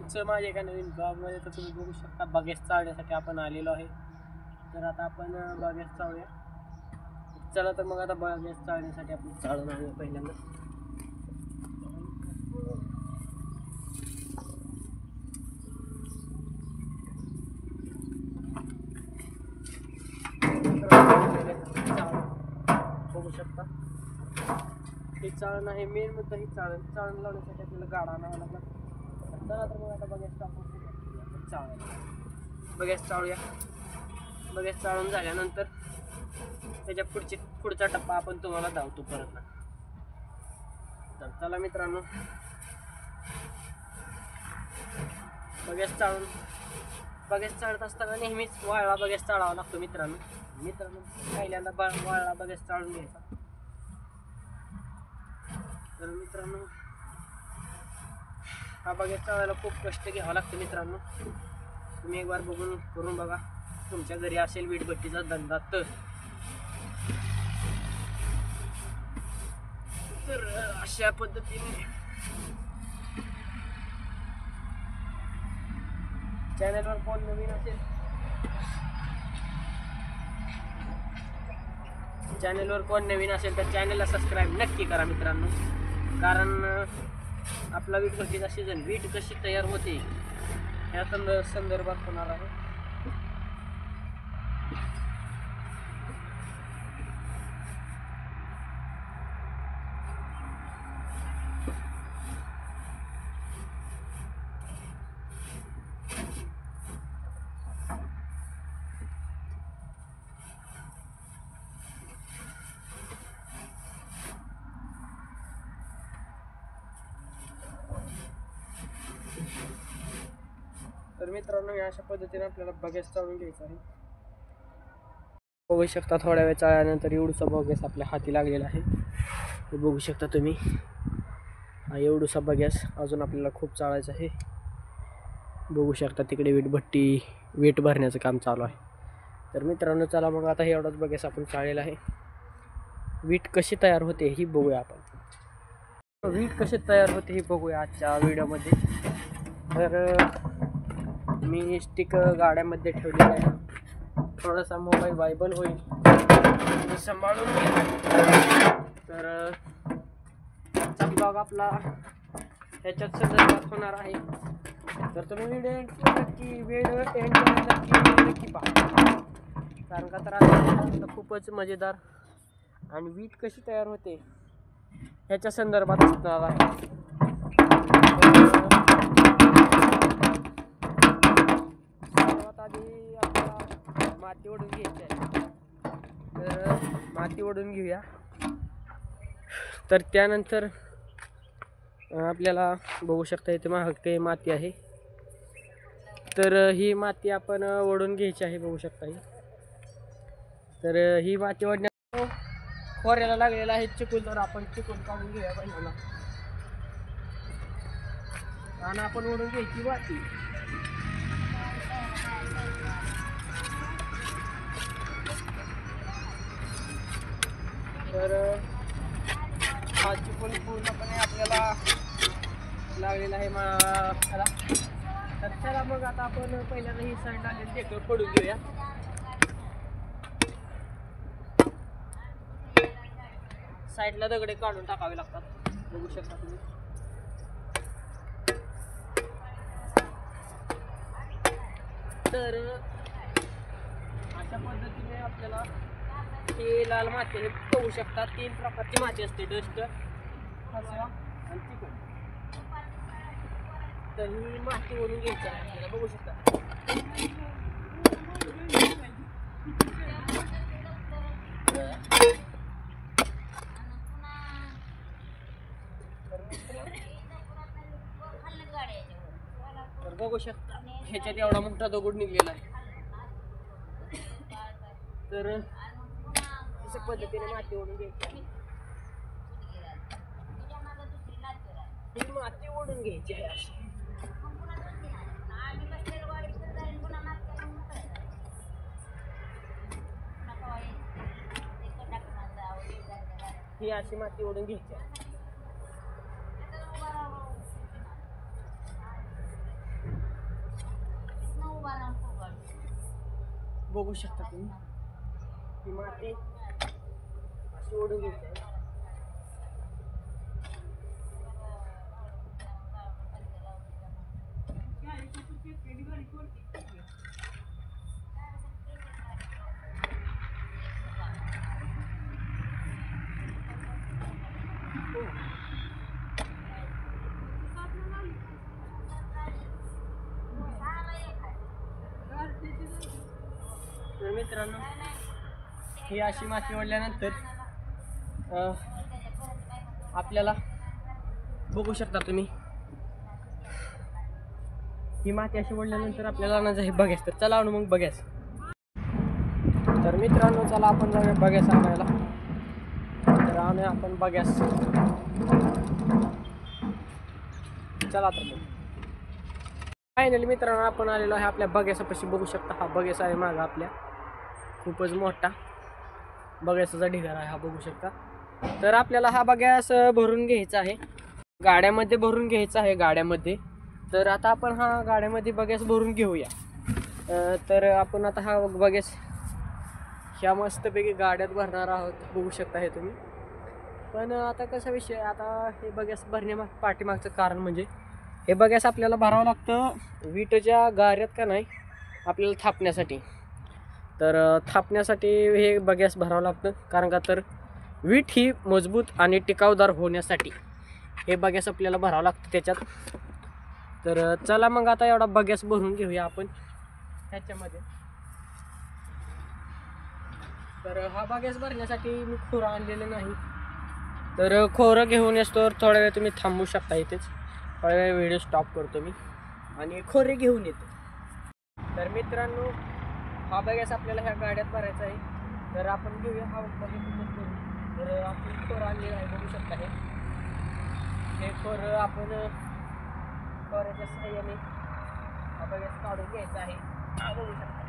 तुमचं माझ्या एका नवीन ब्लॉगमध्ये. तर तुम्ही बघू शकता बागेस चालण्यासाठी आपण आलेलो आहे. तर आता आपण बागेस चालूया. चला तर मग आता बागेस चालण्यासाठी आपण चालून आणूया पहिल्यांदा. बघू शकता हे चाळण आहे. मेन मुद्दा ही चाळण लावण्यासाठी आपल्याला गाडा आणावा लागला. चला तर मग आता बघायचं बघायचं चाळूया. बघायचं चाळून झाल्यानंतर त्याच्या पुढचा टप्पा आपण तुम्हाला धावतो परत ना. तर चला मित्रांनो, बघायचं चाळत असताना नेहमीच वाळला बघायचं चाळावा लागतो मित्रांनो. पहिल्यांदा वाळला बघायचं चाळून घ्यायचा. तर मित्रांनो, हा बघायचं चाळायला खूप कष्ट घ्यावं लागतं मित्रांनो. तुम्ही एक बार करून बघा. तुमच्या घरी असेल वीटभट्टीचा धंदा तर अशा पद्धतीने चॅनलवर कोण नवीन असेल तर चॅनलला सबस्क्राईब नक्की करा मित्रांनो. कारण आपला वीटभट्टीचा सीझन, वीट कशी तयार होते या संदर्भात होणार आहे. तर मित्रांनो, अशा पद्धतीने आपल्याला बगेस चाळून घ्यायचं आहे. बघू शकता थोड्या वेळ चाळल्यानंतर एवढूसा बगेस आपल्या हाती लागलेला आहे. हे बघू शकता तुम्ही, हा एवढूसा बगेस अजून आपल्याला खूप चाळायचं आहे. बघू शकता तिकडे वीट भरण्याचं काम चालू आहे. तर मित्रांनो, चला मग आता हे एवढाच बगेस आपण चाळलेला आहे. वीट कशी तयार होते ही बघूया आपण. वीट कशी तयार होते हे बघूया आजच्या व्हिडिओमध्ये. तर मी स्टिक गाड्यामध्ये ठेवलेला आहे. थोडासा मोबाईल वायबल होईल सांभाळून घ्या. तर आजचा ब्लॉग आपला ह्याच्यात संदर्भात होणार आहे. तर तुम्ही व्हिडिओ एंड नक्की पहा. कारण का तर आता खूपच मजेदार आणि वीट कशी तयार होते ह्याच्या संदर्भात असणार आहे. सर्वात आधी आपल्याला माती ओढून घ्यायची आहे. तर माती ओढून घेऊया. तर त्यानंतर आपल्याला बघू शकता इथे महागते माती आहे. तर ही माती आपण ओढून घ्यायची आहे. बघू शकता ही. तर ही माती ओढण्या खोऱ्याला लागलेला आहे चिकूल. तर आपण चिकूल काढून घेऊया पहिल्यांदा आणि आपण ओढून घ्यायची माती. तर हा चिकूल पूर्णपणे आपल्याला लागलेला आहे ह्याला. तर चला मग आता आपण पहिल्यांदा ही साईड आलेली टेकड पडून घेऊया. साईडला दगडे काढून टाकावे लागतात. बघू शकता तुम्ही. तर अशा पद्धतीने आपल्याला ही लाल माती हे बघू शकता. 3 प्रकारची माती असते, डस्ट, फसवा आणि चिकन. तर ही माती ओढून घ्यायची आहे आपल्याला. बघू शकता. तर बघू शकता ह्याच्यात एवढा मोठा दगड निघलेला आहे. तर अशा पद्धतीने माती ओढून घ्यायची. ही माती ओढून घ्यायची आहे अशी. ही अशी माती ओढून घ्यायची आहे. बघू शकता तुम्ही ही माती अशी ओढून घेते. तर मित्रांनो ही अशी माती ओढल्यानंतर आपल्याला बघू शकता तुम्ही ही माती अशी ओढल्यानंतर आपल्याला आणायचं हे बघ्यास. तर चला आणू मग बघ्यास. तर मित्रांनो चला आपण जाऊया बघ्यास आणायला. तर आणूया आपण बघ्यास. चला तर मग फायनली मित्रांनो आपण आलेलो आहे आपल्या बघ्यासापाशी. बघू शकता हा बघ्यास आहे मागं आपल्या, खूपच मोठा बघ्यासाचा ढिगारा आहे हा, बघू शकता. तर आपल्याला हा बघ्यास भरून घ्यायचा आहे, गाड्यामध्ये भरून घ्यायचा आहे गाड्यामध्ये. तर आता आपण हा गाड्यामध्ये बघ्यास भरून घेऊया. तर आपण आता हा बघ्यास ह्या मस्तपैकी गाड्यात भरणार आहोत, बघू शकता हे तुम्ही. पण आता कसा विषय, आता हे बघ्यास पाठीमागचं कारण म्हणजे हे बघ्यास आपल्याला भरावं लागतं विटेच्या गाऱ्यात का नाही आपल्याला थापण्यासाठी. तर थापण्यासाठी हे बघ्यास भरावं लागतं, कारण का तर वीट ही मजबूत आणि टिकाऊदार होण्यासाठी हे बघ्यास आपल्याला भरावं लागतं त्याच्यात. तर चला मग आता एवढा बघ्यास भरून घेऊया आपण ह्याच्यामध्ये. तर हा बघ्यास भरण्यासाठी मी खोरं आणलेलं नाही, तर खोरं घेऊन येतो. थोडा वेळ तुम्ही थांबू शकता इथेच, थोडा वेळ व्हिडिओ स्टॉप करतो मी आणि खोरे घेऊन येतो. तर मित्रांनो हा बघ्यास आपल्याला ह्या गाड्यात भरायचा आहे. तर आपण घेऊया हा बघ्यास करून. तर आपण खोरं आणलेलं आहे, बघू शकता हे खोरं आपण खोऱ्याच्या साह्याने हा बघ्यास काढून घ्यायचा आहे, बघू शकता.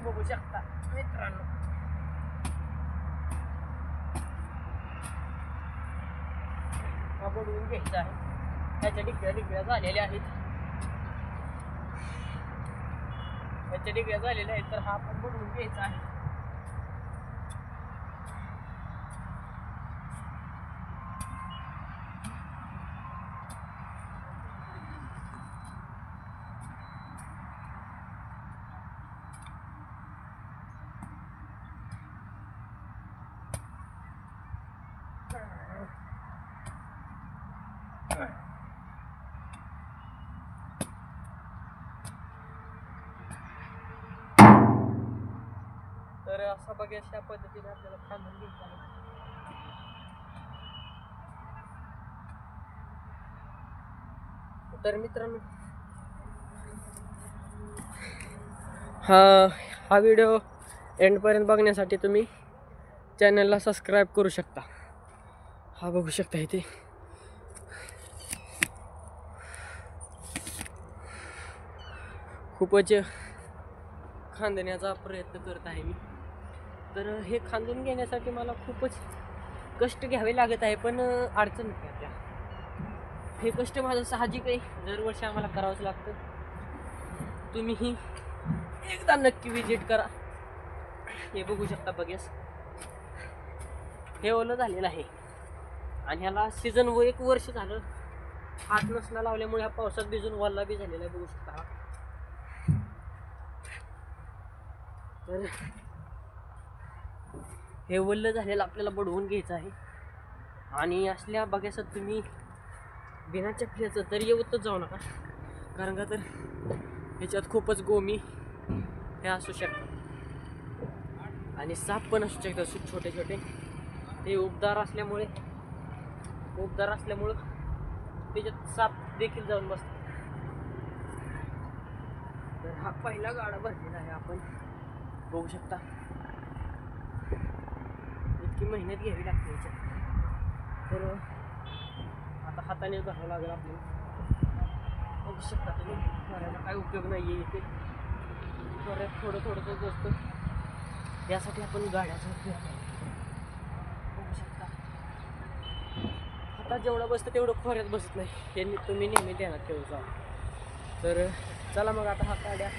बघू शकता मित्रांनो हा बनवून घ्यायचा आहे. ह्याच्या डिग्र्या झालेल्या आहेत, ह्याच्या डिग्र्या झालेल्या आहेत. तर हा आपण बनवून घ्यायचा आहे. तर असा बघ्यास अशा पद्धतीने आपल्याला थांबून घ्यायचं आहे. तर मित्रांनो हा व्हिडिओ एंडपर्यंत बघण्यासाठी तुम्ही चॅनलला सबस्क्राईब करू शकता. हा बघू शकता इथे खूपच खांदण्याचा प्रयत्न करत आहे मी. तर हे खांदून घेण्यासाठी मला खूपच कष्ट घ्यावे लागत आहे, पण अडचण नाही त्या. हे कष्ट माझं साहजिक आहे, दरवर्षी आम्हाला करावंच लागतं. तुम्हीही एकदा नक्की विजिट करा. हे बघू शकता बघेस हे ओलं झालेलं आहे आणि ह्याला सीझन 1 वर्ष झालं हात नसला लावल्यामुळे ह्या पावसात भिजून वल्ला बी झालेला आहे, बघू शकता. तर हे वल्ल झालेलं आपल्याला बडवून घ्यायचं आहे. आणि असल्या बघ्यासात तुम्ही बिना चपल्याचं तरी येऊतच जाऊ नका, कारण का तर ह्याच्यात खूपच गोमी हे असू शकतात आणि साप पण असू शकतात छोटे छोटे. ते उबदार असल्यामुळं त्याच्यात साप देखील जाऊन बसतात. तर हा पहिला गाडा भरलेला आहे आपण, बघू शकता. इतकी मेहनत घ्यावी लागते याच्यात. तर आता हाताने भरावं लागेल आपल्याला, बघू शकता तुम्ही. भरायला काय उपयोग नाही आहे इथे, परत थोडं थोडंच असतं, यासाठी आपण गाड्याचा उपयोग करतो. बघू शकता हातात जेवढं बसतं तेवढं खोऱ्यात बसत नाही, हे तुम्ही नेहमी ध्यानात ठेवता. तर चला मग आता हा गाड्या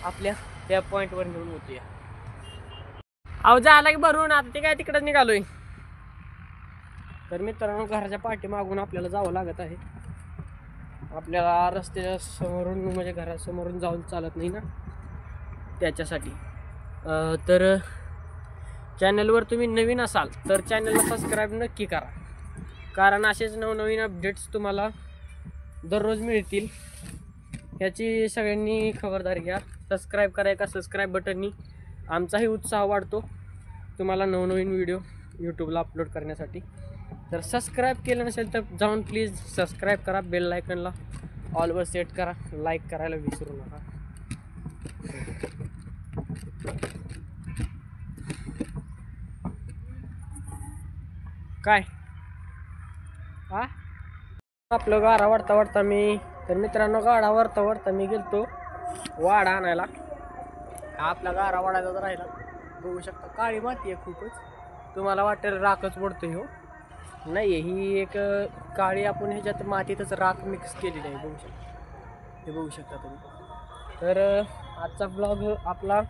आपल्या त्या पॉईंटवर नेऊन होतूया. अहो झाला की भरून, आता ते काय तिकडं निघालोय. तर मित्रांनो घराच्या पाठीमागून आपल्याला जावं लागत आहे. आपल्याला रस्त्याच्या समोरून म्हणजे घरासमोरून जाऊन चालत नाही ना, त्याच्यासाठी. तर चॅनलवर तुम्ही नवीन असाल तर चॅनलला सबस्क्राईब नक्की करा, कारण असेच नवनवीन अपडेट्स तुम्हाला दररोज मिळतील. ह्याची सगळ्यांनी खबरदारी घ्या. सबस्क्राईब करा, एका सबस्क्राईब बटननी आमचाही उत्साह वाढतो तुम्हाला नवनवीन व्हिडिओ यूट्यूबला अपलोड करण्यासाठी. तर सबस्क्राईब केलं नसेल तर जाऊन प्लीज सबस्क्राईब करा, बेल आयकनला ऑलवर सेट करा, लाईक करायला विसरू नका. काय आपलं गाडा वाढता मी, तर मित्रांनो गाडा वाढता मी गेलतो वाडा आणायला. आपला गाडा वाढायचा राहिला. बघू शकता काळी माती आहे खूपच. तुम्हाला वाटेल राखच पडतो हो, नाही आहे, ही एक काळी आपण ह्याच्यात मातीतच राख मिक्स केलेली आहे. हे बघू शकता तुम्ही. तर आजचा ब्लॉग आपला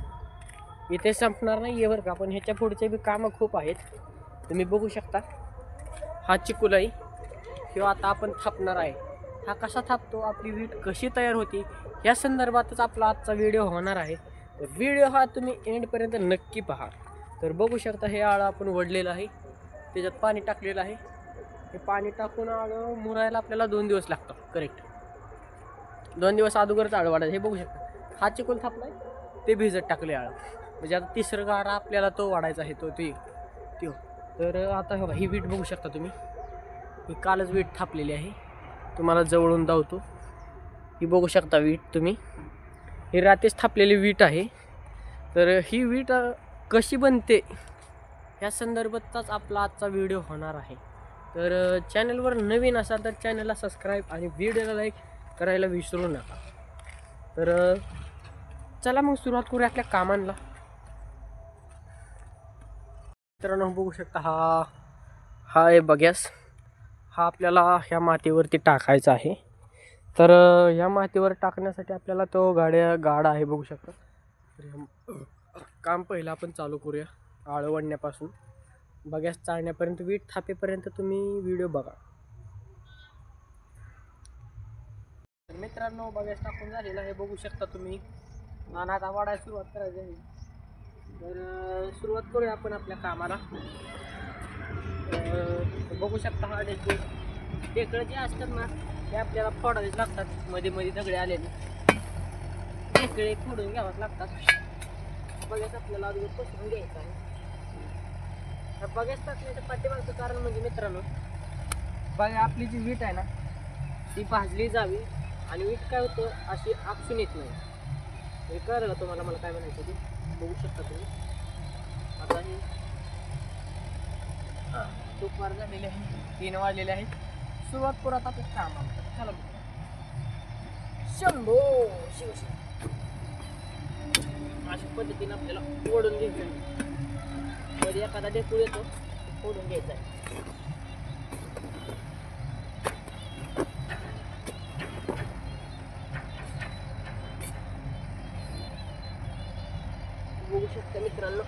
इथे संपणार नाही आहे बरं का, पण ह्याच्या पुढचे बी कामं खूप आहेत. तुम्ही बघू शकता हा चिकुलाई किंवा आता आपण थापणार आहे. हा कसा थापतो, आपली वीट कशी तयार होती, या संदर्भातच आपला आजचा व्हिडिओ होणार आहे. तर व्हिडिओ हा तुम्ही एंडपर्यंत नक्की पहा. तर बघू शकता हे आळं आपण वडलेलं आहे, त्याच्यात पाणी टाकलेलं आहे. हे पाणी टाकून आळं मुरायला आपल्याला 2 दिवस लागतात. करेक्ट 2 दिवस अगोदरच आळं वाढायचं. हे बघू शकता हा चिकोल थापलाय, ते भिजत टाकले आळं. म्हणजे आता तिसरं गाडा आपल्याला तो वाढायचा आहे, तो. तर आता हो ही वीट बघू शकता तुम्ही, ही कालच वीट थापलेली आहे. तुम्हाला जवळून धावतो, ही बघू शकता वीट तुम्ही, ही रात्रीच थापलेली वीट आहे. तर ही वीट कशी बनते ह्या संदर्भातच आपला आजचा व्हिडिओ होणार आहे. तर चॅनलवर नवीन असाल तर चॅनलला सबस्क्राईब आणि व्हिडिओला लाईक करायला विसरू नका. तर चला मग सुरुवात करूया आपल्या कामांना. मित्रांनो बघू शकता हा आहे बगॅस. हा आपल्याला ह्या मातीवरती टाकायचा आहे. तर ह्या मातीवर टाकण्यासाठी आपल्याला तो गाडा आहे बघू शकता. काम पहिलं आपण चालू करूया. आळं वडण्यापासून बगॅस चाळण्यापर्यंत, वीट थापेपर्यंत तुम्ही व्हिडिओ बघा. तर मित्रांनो बगॅस टाकून झालेला आहे बघू शकता तुम्ही, आणि आता वाढायला सुरुवात करायची आहे. तर सुरुवात करूया आपण आपल्या कामाला. बघू शकता हा ढेकळं जे असतात ना ते आपल्याला फोडावेच लागतात. मध्ये दगडे आलेले ढेकळे फोडून घ्यावाच लागतात. बगॅस आपल्याला अगोदर पसरून घ्यायचा आहे. तर बगॅस टाकण्याच्या पाठीमागचं कारण म्हणजे मित्रांनो, बघा आपली जी वीट आहे ना ती भाजली जावी, आणि वीट काय होतं अशी आपसून येत नाही. हे कळलं का तुम्हाला मला काय म्हणायचं ते? बघू शकता तुम्ही. आता हे दुपार झालेले आहे, 3 वाजलेले आहेत. सुरुवात करू आता आपल्या कामाला. चला शंभो शिवशिव. अशा पद्धतीने आपल्याला ओढून घ्यायचं आहे. मध्ये एखादा ढेकूळ येतो, फोडून घ्यायचा आहे. बघू शकता मित्रांनो,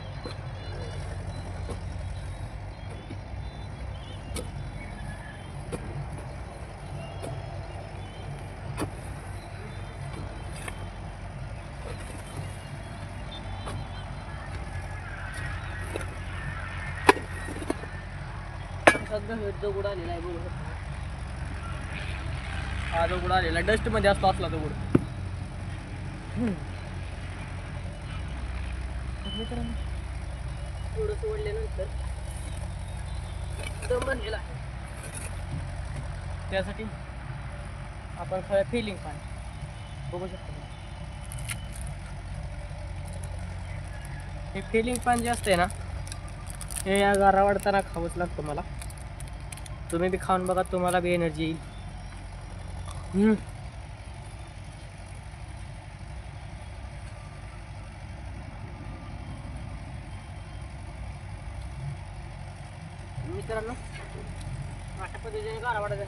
दगड आलेला आहे बघू शकता. हा दगड आलेला डस्ट मध्ये असतो असला दगड. मित्रांनो थोडंसं ओढल्यानंतर दम बनलेला आहे. त्यासाठी आपण खरं फिलिंग पान बघू शकतो. हे फिलिंग पान जे असते ना हे या गारा वाढताना खावंच लागतं मला. तुम्ही बी खाऊन बघा, तुम्हाला बी एनर्जी येईल. मित्रांनो आता पद्धतीने गारा वाढायचा.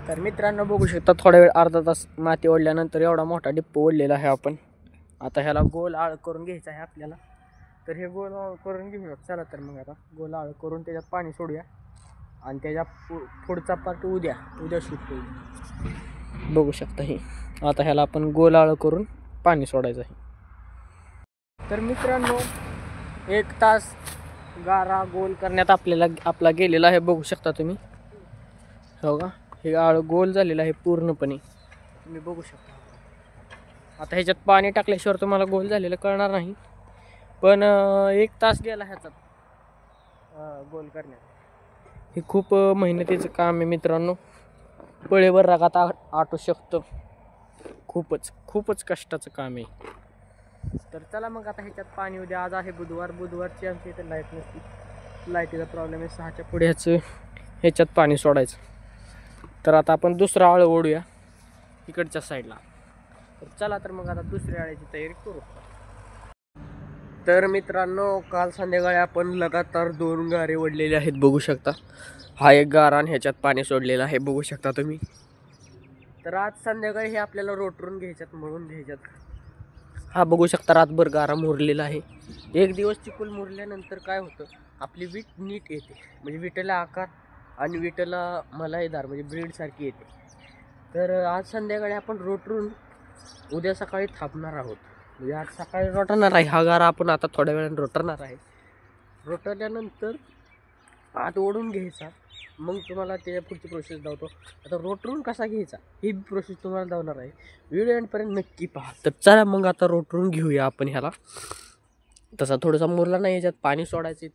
तर मित्रांनो बघू शकता थोडा वेळ अर्धा तास माती ओढल्यानंतर एवढा मोठा डिप्पो ओढलेला आहे आपण. आता ह्याला गोल आळ करून घ्यायचा आहे आपल्याला. तर हे गोल आळ करून घेऊया. चला तर मग आता गोल आळ करून त्याच्यात पाणी सोडूया आणि त्याच्या पुढचा पार्ट उद्या शूट होईल. बघू शकता हे आता ह्याला आपण गोल आळ करून पाणी सोडायचं आहे. तर मित्रांनो 1 तास गारा गोल करण्यात आपला गेलेला आहे. बघू शकता तुम्ही. हो का, हे आळ गोल झालेलं आहे पूर्णपणे, तुम्ही बघू शकता. आता ह्याच्यात पाणी टाकल्याशिवाय तुम्हाला गोल झालेलं कळणार नाही, पण 1 तास गेला ह्याच्यात गोल करण्यात. हे खूप मेहनतीचं काम आहे मित्रांनो. पळेवर रागात आटू शकतं. खूपच कष्टाचं काम आहे. तर चला मग आता ह्याच्यात पाणी उद्या. आज आहे बुधवारची आमच्या इथे लाईट नसते. लाईटीचा प्रॉब्लेम आहे. 6च्या पुढे ह्याच्यात पाणी सोडायचं. तर आता आपण दुसरा आळ ओढूया इकडच्या साईडला. तर चला तर मग आता दुसऱ्या आळ्याची तयारी करू. तर मित्रांनो काल संध्याकाळी आपण लगातार 2 गारे ओढलेले आहेत. बघू शकता. हा एक गारा आणि ह्याच्यात पाणी सोडलेलं आहे. बघू शकता तुम्ही. तर आज संध्याकाळी हे आपल्याला रोटरून घ्यायच्यात, मळून घ्यायच्यात. हा बघू शकता रातभर गारा मुरलेला आहे. 1 दिवस चिखल मुरल्यानंतर काय होतं, आपली वीट नीट येते. म्हणजे विटेला आकार आणि विटेला मलाईदार म्हणजे ब्रीडसारखी येते. तर आज संध्याकाळी आपण रोटरून उद्या सकाळी थापणार आहोत. म्हणजे आज सकाळी रोटरणार आहे हा गारा. आपण आता थोड्या वेळाने रोटरणार आहे. रोटरल्यानंतर आत ओढून घ्यायचा. मग तुम्हाला त्याच्या पुढची प्रोसेस धावतो. आता रोटरून कसा घ्यायचा ही प्रोसेस तुम्हाला धावणार आहे. व्हिडिओ एंडपर्यंत नक्की पहा. तर चला मग आता रोटरून घेऊया आपण ह्याला. तसा थोडासा मुरला नाही, याच्यात पाणी सोडायचं.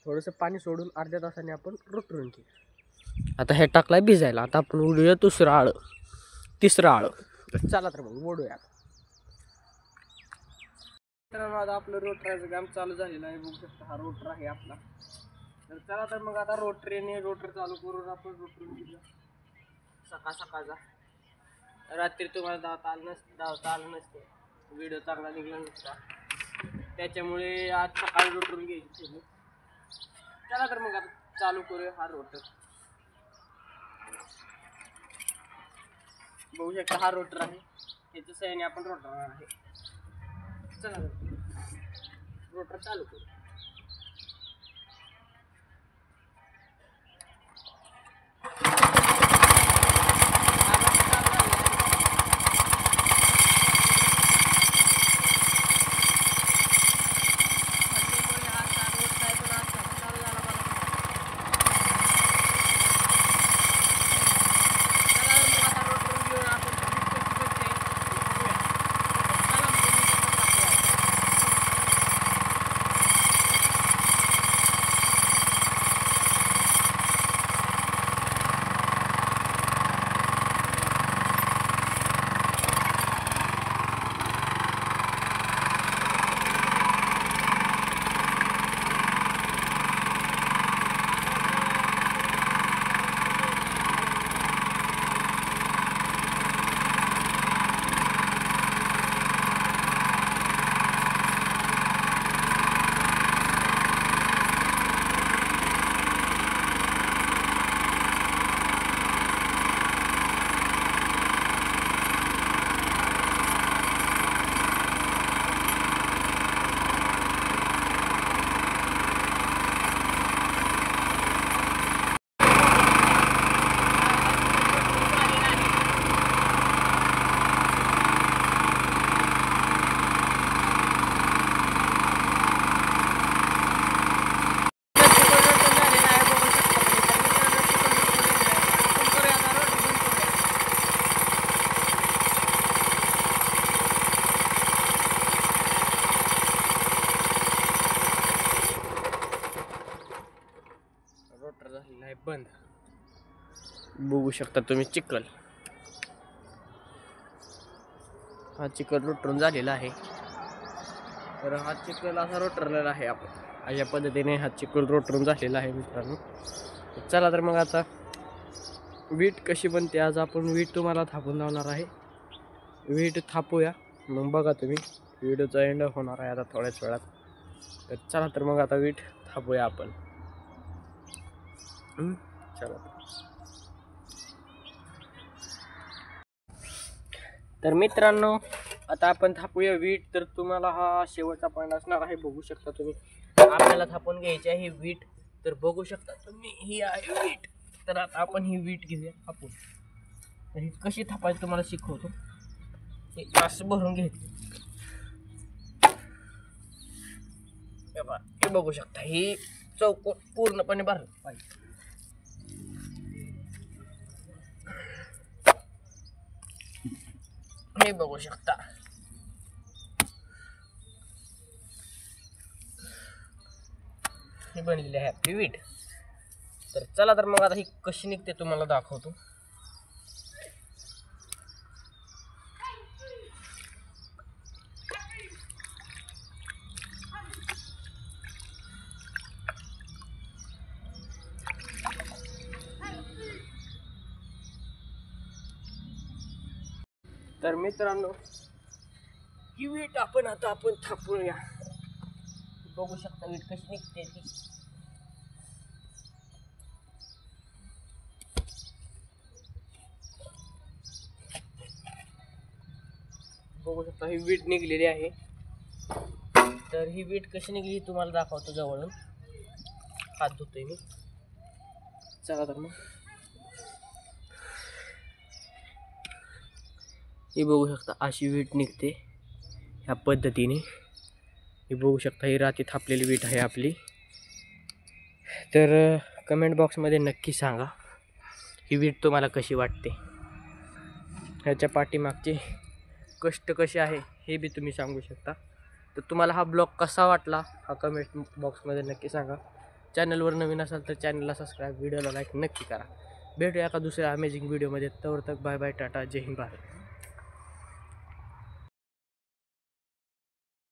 थोडंसं पाणी सोडून अर्ध्या तासाने आपण रोटरून घेऊ. आता हे टाकलाय भिजायला. आता आपण ओढूया तिसरं आळ. तर चला तर मग ओढूया. तर आता आपलं रोटराचं काम चालू झालेलं आहे. बघू शकता हा रोटर आहे आपला. तर चला तर मग आता रोटर चालू करून आपण रोटरून घेऊया. सकाळचा रात्री तुम्हाला धावता आलं नसते, व्हिडिओ चांगला निघला नसता, त्याच्यामुळे आज सकाळी रोटरून घ्यायची. चला तर मग आता चालू करूया हा रोटर. बघू शकता हा रोटर आहे. याच्या सहाय्याने आपण रोटरणार आहे. चला रोटर चालू करू. झालेला आहे बंद. बघू शकता तुम्ही चिखल. हा चिखल रोटरून झालेला आहे. तर हा चिखल असा रोटरलेला आहे. आपण अशा पद्धतीने हा चिखल रोटरून झालेला आहे मित्रांनो. चला तर मग आता वीट कशी बनते आज आपण वीट तुम्हाला थापून लावणार आहे. वीट थापूया मग बघा तुम्ही व्हिडिओचा एंड होणार आहे आता थोड्याच वेळात. तर चला तर मग आता वीट थापूया आपण. चला तर मित्रांनो आता आपण थापूया वीट. तर तुम्हाला हा शेवटचा पॉईंट असणार आहे. बघू शकता तुम्ही आपल्याला थापून घ्यायची आहे वीट. तर बघू शकता तुम्ही ही आहे वीट. तर आता आपण ही वीट घेऊया थापून. तर ही कशी थापायची तुम्हाला शिकवतो. हे असं भरून घ्यायचं. हे बघू शकता ही चौकोन पूर्णपणे भरलं पाहिजे. हे बघू शकता ही बनलेली आहे आपली वीट. तर चला तर मग आता ही कशी निघते तुम्हाला दाखवतो. तर मित्रांनो ही वीट आपण थापूया. बघू शकता वीट कशी निघते ती. बघू शकता ही वीट निघलेली आहे. तर ही वीट कशी निघली तुम्हाला दाखवतो जवळून. हात धुतोय मी. चला तर मग हे बघू शकता अशी वीट निघते ह्या पद्धतीने. हे बघू शकता ही राती थापलेली वीट आहे आपली. तर कमेंट बॉक्समध्ये नक्की सांगा ही वीट तुम्हाला कशी वाटते. ह्याच्या पाठीमागचे कष्ट कसे आहे हे बी तुम्ही सांगू शकता. तर तुम्हाला हा ब्लॉग कसा वाटला हा कमेंट बॉक्समध्ये नक्की सांगा. चॅनलवर नवीन असाल तर चॅनलला सबस्क्राईब, व्हिडिओला लाईक नक्की करा. भेटूया एका दुसऱ्या अमेझिंग व्हिडिओमध्ये. तोवर तक बाय बाय, टाटा, जय हिंद, भारत.